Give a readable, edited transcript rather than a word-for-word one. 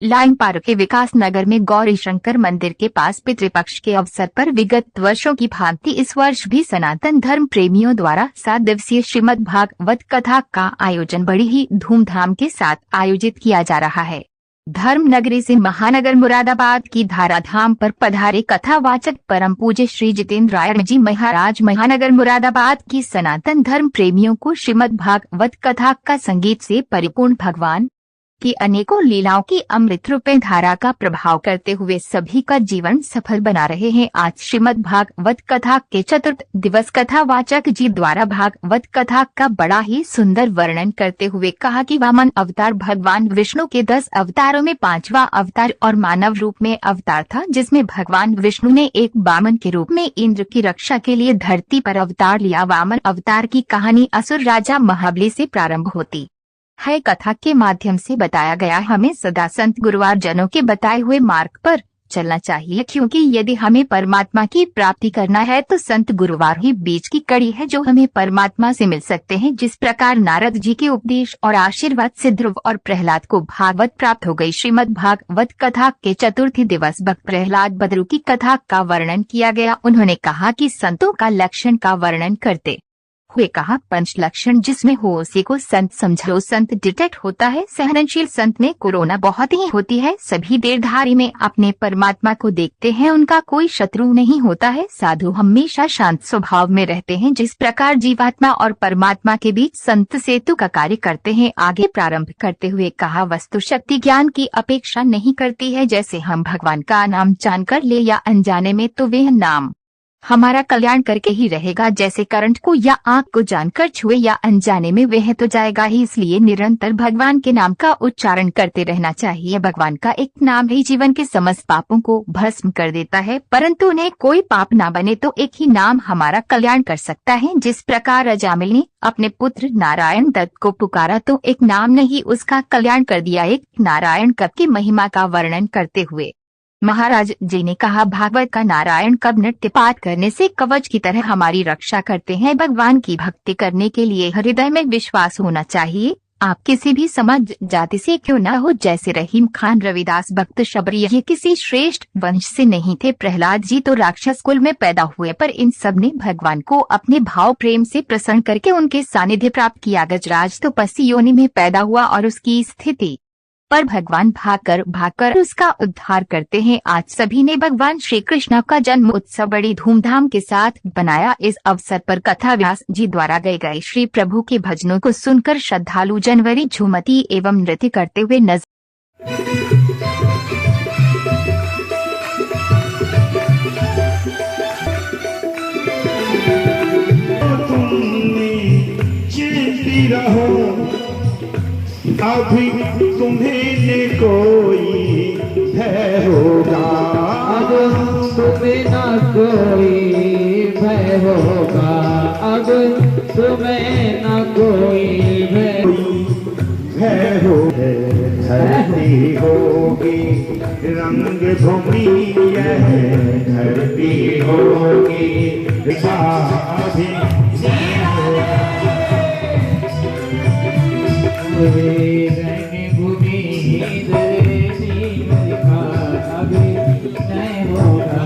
Line park के विकास नगर में गौरी शंकर मंदिर के पास पितृपक्ष के अवसर पर विगत वर्षों की भांति इस वर्ष भी सनातन धर्म प्रेमियों द्वारा 7 दिवसीय श्रीमद् भागवत कथा का आयोजन बड़ी ही धूमधाम के साथ आयोजित किया जा रहा है। धर्म नगरी से महानगर मुरादाबाद की धाराधाम पर पधारे कथावाचक परम पूज्य श्री जितेंद्र राय जी महाराज महानगर मुरादाबाद की सनातन धर्म प्रेमियों को श्रीमद् भागवत कथा का संगीत से परिपूर्ण भगवान की अनेकों लीलाओं की अमृत रूपे धारा का प्रभाव करते हुए सभी का जीवन सफल बना रहे हैं। आज श्रीमद् भागवत कथा के चतुर्थ दिवस कथावाचक जी द्वारा भागवत कथा का बड़ा ही सुंदर वर्णन करते हुए कहा कि वामन अवतार भगवान विष्णु के 10 अवतारों में 5वां अवतार और मानव रूप में अवतार था, जिसमें भगवान विष्णु ने एक वामन के रूप में इंद्र की रक्षा के लिए धरती पर अवतार लिया। वामन अवतार की कहानी असुर राजा महाबली से प्रारंभ होती है। कथा के माध्यम से बताया गया हमें सदा संत गुरुवार जनों के बताए हुए मार्ग पर चलना चाहिए, क्योंकि यदि हमें परमात्मा की प्राप्ति करना है तो संत गुरुवार ही बीच की कड़ी है जो हमें परमात्मा से मिल सकते हैं। जिस प्रकार नारद जी के उपदेश और आशीर्वाद से ध्रुव और प्रहलाद को भागवत प्राप्त हो गई। श्रीमद् भागवत कथा के चतुर्थी दिवस भक्त प्रहलाद बद्रू की कथा का वर्णन किया गया। उन्होंने कहा कि संतों का लक्षण का वर्णन करते हुए कहा, पंच लक्षण जिसमें हो उसी को संत समझो। संत डिटेक्ट होता है, सहनशील संत में कोरोना बहुत ही होती है, सभी देहधारी में अपने परमात्मा को देखते हैं, उनका कोई शत्रु नहीं होता है, साधु हमेशा शांत स्वभाव में रहते हैं। जिस प्रकार जीवात्मा और परमात्मा के बीच संत सेतु का कार्य करते हैं। आगे प्रारंभ करते हुए कहा, वस्तु शक्ति ज्ञान की अपेक्षा नहीं करती है। जैसे हम भगवान का नाम जानकर ले या अनजाने में तो वह नाम हमारा कल्याण करके ही रहेगा। जैसे करंट को या आग को जानकर छुए या अनजाने में वह तो जाएगा ही, इसलिए निरंतर भगवान के नाम का उच्चारण करते रहना चाहिए। भगवान का एक नाम ही जीवन के समस्त पापों को भस्म कर देता है, परंतु उन्हें कोई पाप ना बने तो एक ही नाम हमारा कल्याण कर सकता है। जिस प्रकार अजामिल ने अपने पुत्र नारायण दत्त को पुकारा तो एक नाम ने ही उसका कल्याण कर दिया। एक नारायण कब की महिमा का वर्णन करते हुए महाराज जी ने कहा, भागवत का नारायण कब नृत्य पाठ करने से कवच की तरह हमारी रक्षा करते हैं। भगवान की भक्ति करने के लिए हृदय में विश्वास होना चाहिए। आप किसी भी समाज जाति से क्यों न हो, जैसे रहीम खान, रविदास, भक्त शबरी, ये किसी श्रेष्ठ वंश से नहीं थे। प्रहलाद जी तो राक्षस कुल में पैदा हुए, पर इन सब ने भगवान को अपने भाव प्रेम से प्रसन्न करके उनके सानिध्य प्राप्त किया। गजराज तो पसी योनि में पैदा हुआ और उसकी स्थिति पर भगवान भागकर उसका उद्धार करते हैं। आज सभी ने भगवान श्री कृष्ण का जन्म उत्सव बड़ी धूमधाम के साथ बनाया। इस अवसर पर कथा व्यास जी द्वारा गए गए श्री प्रभु के भजनों को सुनकर श्रद्धालु जनवरी झूमती एवं नृत्य करते हुए नजर अभी तुम्हें न कोई भय होगा, अब तुम्हें न कोई भय होगा, अब तुम्हें न कोई भय हो। धरती होगी रंग भूमि, यह धरती होगी अभी भूमि अभी नहीं होगा,